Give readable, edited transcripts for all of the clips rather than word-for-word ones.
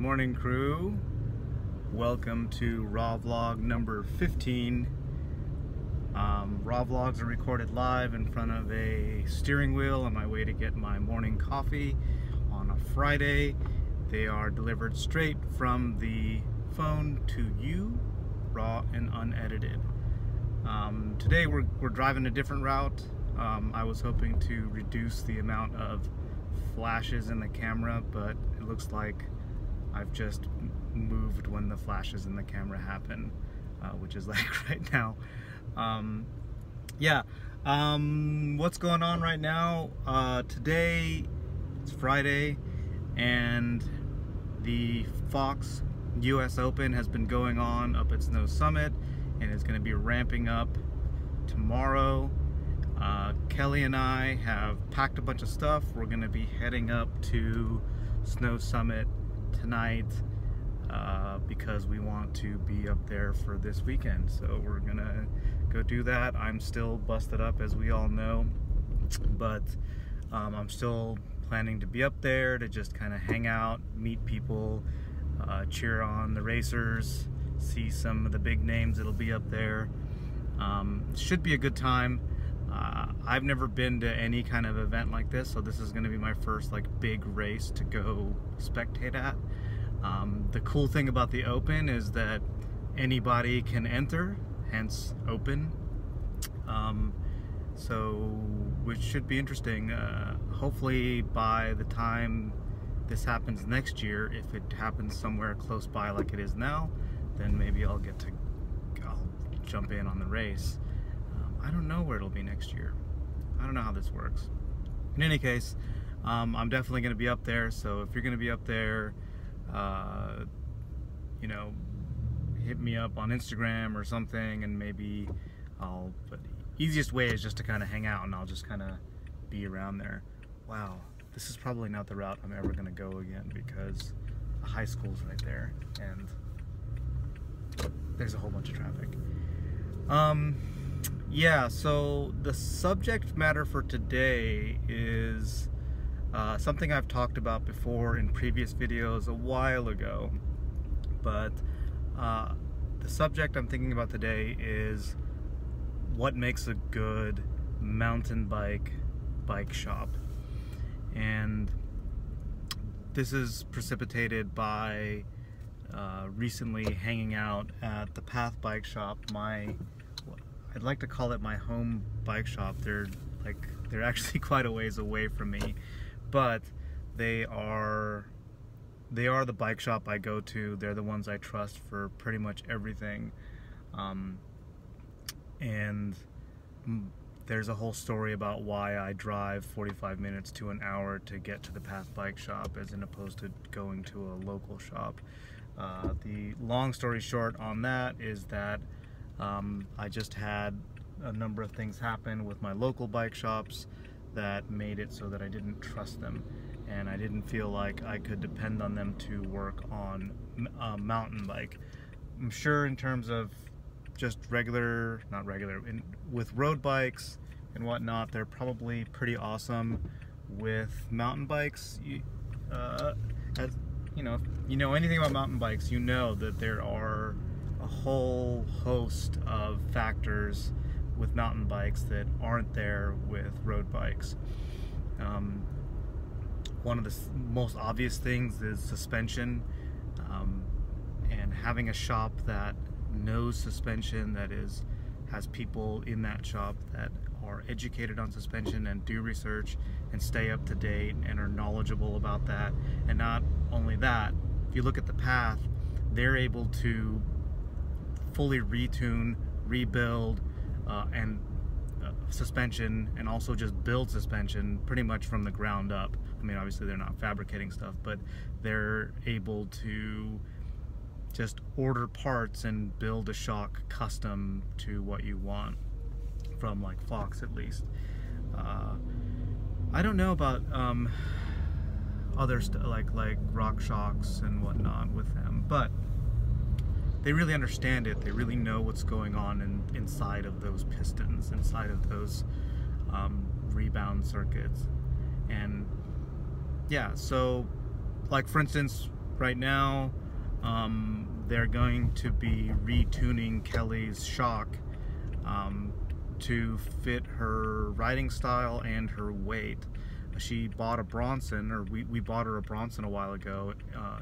morning, crew. Welcome to Raw Vlog number 15. Raw Vlogs are recorded live in front of a steering wheel on my way to get my morning coffee on a Friday. They are delivered straight from the phone to you, raw and unedited. Today we're driving a different route. I was hoping to reduce the amount of flashes in the camera, but it looks like I've just moved when the flashes in the camera happen, which is like right now. What's going on right now? Today it's Friday, and the Fox US Open has been going on up at Snow Summit and is going to be ramping up tomorrow. Kelly and I have packed a bunch of stuff. We're going to be heading up to Snow Summit tonight because we want to be up there for this weekend. So we're going to go do that. I'm still busted up, as we all know, but I'm still planning to be up there to just kind of hang out, meet people, cheer on the racers, see some of the big names that'll be up there. Should be a good time. I've never been to any kind of event like this, so this is going to be my first like big race to go spectate at. The cool thing about the Open is that anybody can enter, hence Open. So which should be interesting. Hopefully by the time this happens next year, if it happens somewhere close by like it is now, then maybe I'll jump in on the race. I don't know where it'll be next year. I don't know how this works. In any case, I'm definitely going to be up there, so if you're going to be up there, you know, hit me up on Instagram or something, and maybe but the easiest way is just to kind of hang out, and I'll just kind of be around there. Wow, this is probably not the route I'm ever going to go again, because the high school's right there, and there's a whole bunch of traffic. Yeah, so the subject matter for today is something I've talked about before in previous videos a while ago, but the subject I'm thinking about today is what makes a good mountain bike shop. And this is precipitated by recently hanging out at the Path Bike Shop. I'd like to call it my home bike shop. They're actually quite a ways away from me, but they are the bike shop I go to. They're the ones I trust for pretty much everything. And there's a whole story about why I drive 45 minutes to an hour to get to the Path Bike Shop as opposed to going to a local shop. The long story short on that is that I just had a number of things happen with my local bike shops that made it so that I didn't trust them, and I didn't feel like I could depend on them to work on a mountain bike. I'm sure in terms of just with road bikes and whatnot, they're probably pretty awesome. With mountain bikes, as you know anything about mountain bikes, you know that there are a whole host of factors with mountain bikes that aren't there with road bikes. One of the most obvious things is suspension, and having a shop that knows suspension, that has people in that shop that are educated on suspension and do research and stay up to date and are knowledgeable about that. And not only that, if you look at the Path, they're able to fully retune, rebuild, and suspension, and also just build suspension pretty much from the ground up. I mean, obviously they're not fabricating stuff, but they're able to just order parts and build a shock custom to what you want, from like Fox at least. I don't know about other stuff like rock shocks and whatnot with them, but they really understand it. They really know what's going on inside of those pistons, inside of those rebound circuits. And yeah, so like for instance, right now they're going to be retuning Kelly's shock to fit her riding style and her weight. She bought a Bronson, or we bought her a Bronson a while ago,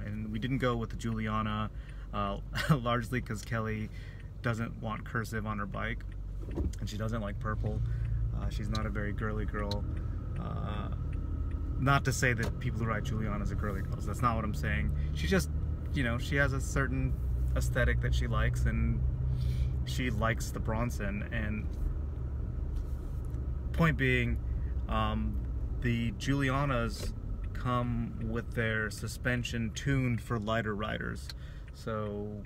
and we didn't go with the Juliana, largely because Kelly doesn't want cursive on her bike, and she doesn't like purple. She's not a very girly girl. Not to say that people who ride Julianas are girly girls, that's not what I'm saying. She just, you know, she has a certain aesthetic that she likes, and she likes the Bronson. And point being, the Julianas come with their suspension tuned for lighter riders. So,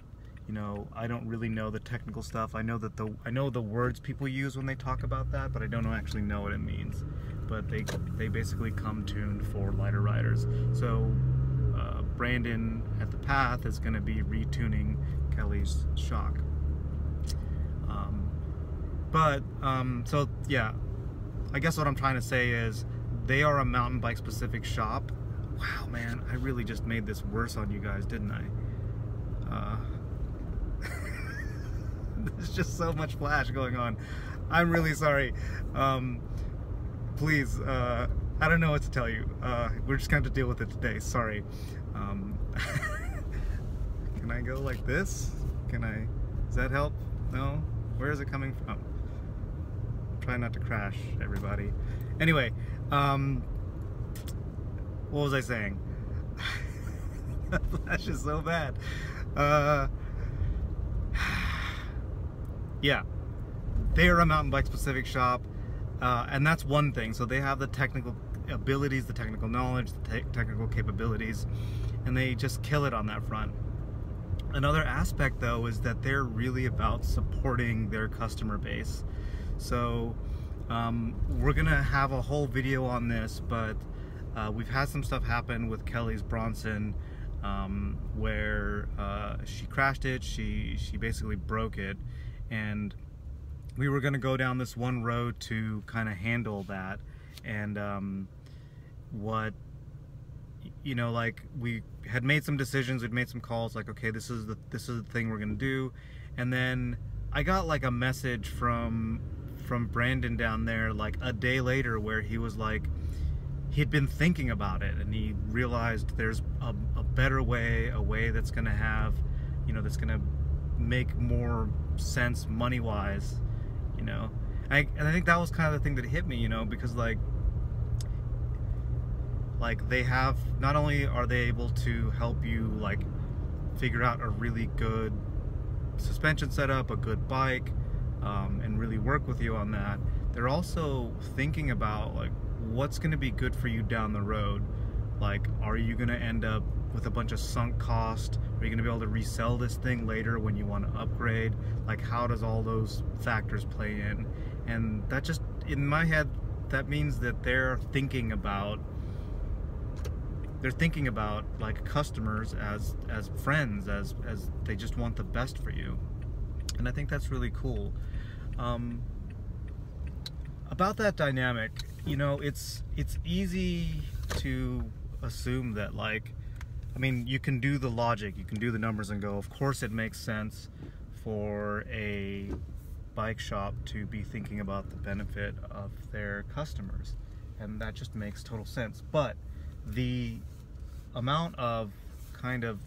you know, I don't really know the technical stuff. I know the words people use when they talk about that, but I don't actually know what it means. But they basically come tuned for lighter riders. So Brandon at the Path is going to be retuning Kelly's shock. So yeah, I guess what I'm trying to say is they are a mountain bike specific shop. Wow, man, I really just made this worse on you guys, didn't I? There's just so much flash going on. I'm really sorry. Please, I don't know what to tell you. We're just going to have to deal with it today. Sorry. Can I go like this? Does that help? No? Where is it coming from? Try not to crash, everybody. Anyway, what was I saying? The flash is so bad. Yeah, they are a mountain bike specific shop, and that's one thing. So they have the technical abilities, the technical knowledge, the technical capabilities, and they just kill it on that front. Another aspect though is that they're really about supporting their customer base. So we're gonna have a whole video on this, but we've had some stuff happen with Kelly's Bronson, where she crashed it, she basically broke it, and we were gonna go down this one road to kind of handle that. And what, you know, like, we had made some decisions, we'd made some calls, like, okay, this is the thing we're gonna do. And then I got like a message from Brandon down there like a day later, where he was like, he'd been thinking about it, and he realized there's a better way, a way that's gonna have, you know, that's gonna make more sense money-wise, you know. And I think that was kind of the thing that hit me, you know, because like they have, not only are they able to help you like figure out a really good suspension setup, a good bike, and really work with you on that, they're also thinking about like what's going to be good for you down the road. Like, are you going to end up with a bunch of sunk cost? Are you going to be able to resell this thing later when you want to upgrade? Like, how does all those factors play in? And that just, in my head, that means that they're thinking about like customers as friends, as they just want the best for you. And I think that's really cool. About that dynamic, you know, it's easy to assume that, like, I mean, you can do the logic, you can do the numbers and go, of course it makes sense for a bike shop to be thinking about the benefit of their customers, and that just makes total sense. But the amount of kind of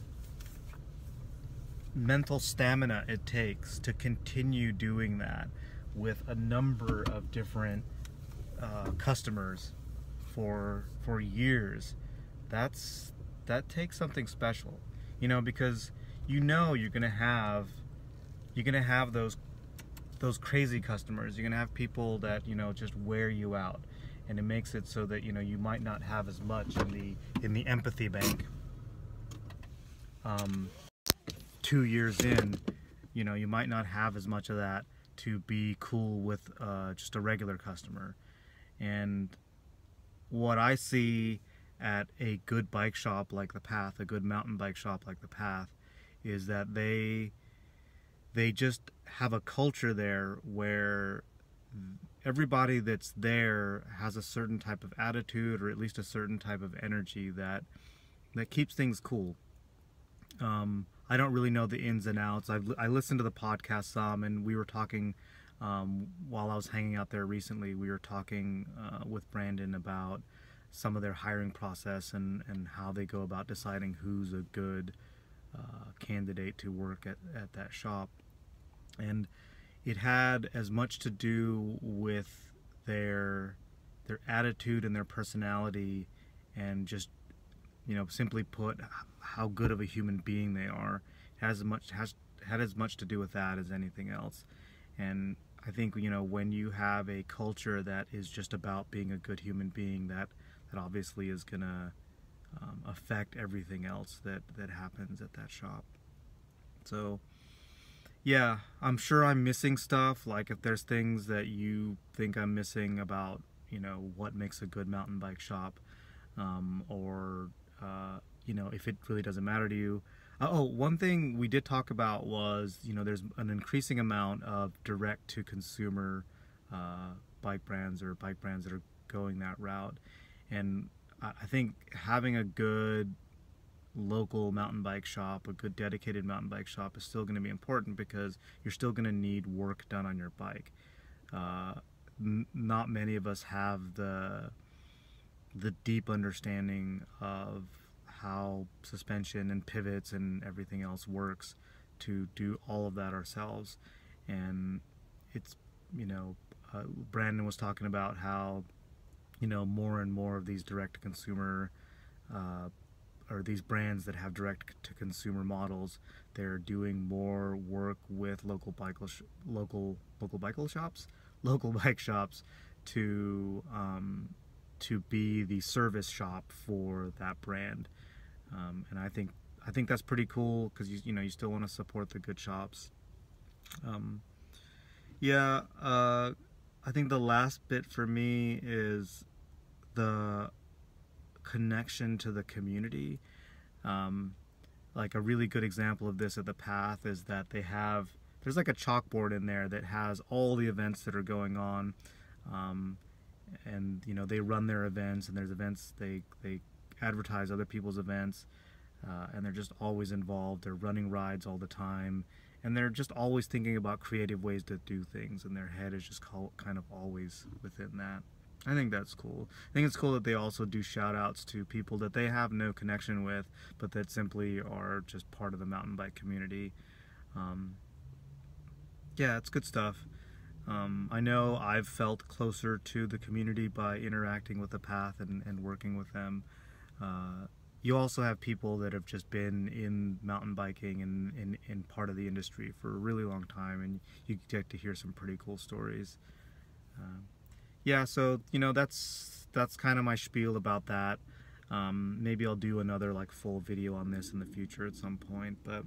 mental stamina it takes to continue doing that with a number of different customers for years, that takes something special, you know, because you know you're gonna have those crazy customers. You're gonna have people that, you know, just wear you out, and it makes it so that, you know, you might not have as much in the empathy bank 2 years in. You know, you might not have as much of that to be cool with just a regular customer. And what I see at a good bike shop like the Path, a good mountain bike shop like the Path, is that they just have a culture there where everybody that's there has a certain type of attitude, or at least a certain type of energy that keeps things cool. I don't really know the ins and outs. I listened to the podcast some, and we were talking while I was hanging out there recently. We were talking with Brandon about some of their hiring process and how they go about deciding who's a good candidate to work at that shop. And it had as much to do with their attitude and their personality, and just, you know, simply put, how good of a human being they are. It had as much to do with that as anything else. And I think, you know, when you have a culture that is just about being a good human being, that obviously is gonna affect everything else that happens at that shop. So yeah, I'm sure I'm missing stuff. Like, if there's things that you think I'm missing about, you know, what makes a good mountain bike shop, or you know, if it really doesn't matter to you. Oh, one thing we did talk about was, you know, there's an increasing amount of direct-to-consumer bike brands, or bike brands that are going that route. And I think having a good local mountain bike shop, a good dedicated mountain bike shop, is still going to be important, because you're still going to need work done on your bike. Not many of us have the deep understanding of how suspension and pivots and everything else works to do all of that ourselves. And it's, you know, Brandon was talking about how, you know, more and more of these direct-to-consumer or these brands that have direct-to-consumer models, they're doing more work with local bike shops to be the service shop for that brand. And I think that's pretty cool, because you know, you still want to support the good shops. Yeah, I think the last bit for me is the connection to the community. Like, a really good example of this at the Path is that there's like a chalkboard in there that has all the events that are going on, and you know, they run their events, and there's events, they advertise other people's events, and they're just always involved. They're running rides all the time, and they're just always thinking about creative ways to do things, and their head is just kind of always within that. I think that's cool. I think it's cool that they also do shout outs to people that they have no connection with, but that simply are just part of the mountain bike community. Yeah, it's good stuff. I know I've felt closer to the community by interacting with the Path and working with them. You also have people that have just been in mountain biking and in part of the industry for a really long time, and you get to hear some pretty cool stories. Yeah, so, you know, that's kind of my spiel about that. Maybe I'll do another like full video on this in the future at some point, but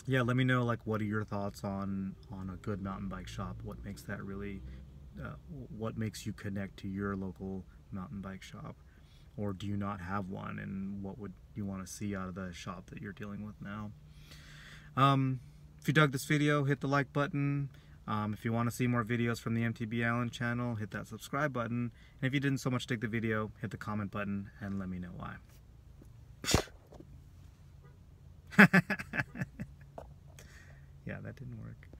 yeah, let me know, like, what are your thoughts on a good mountain bike shop? What makes that really, what makes you connect to your local mountain bike shop? Or do you not have one, and what would you want to see out of the shop that you're dealing with now? If you dug this video, hit the like button. If you want to see more videos from the MTB ALAN channel, hit that subscribe button. And if you didn't so much dig the video, hit the comment button and let me know why. Yeah, that didn't work.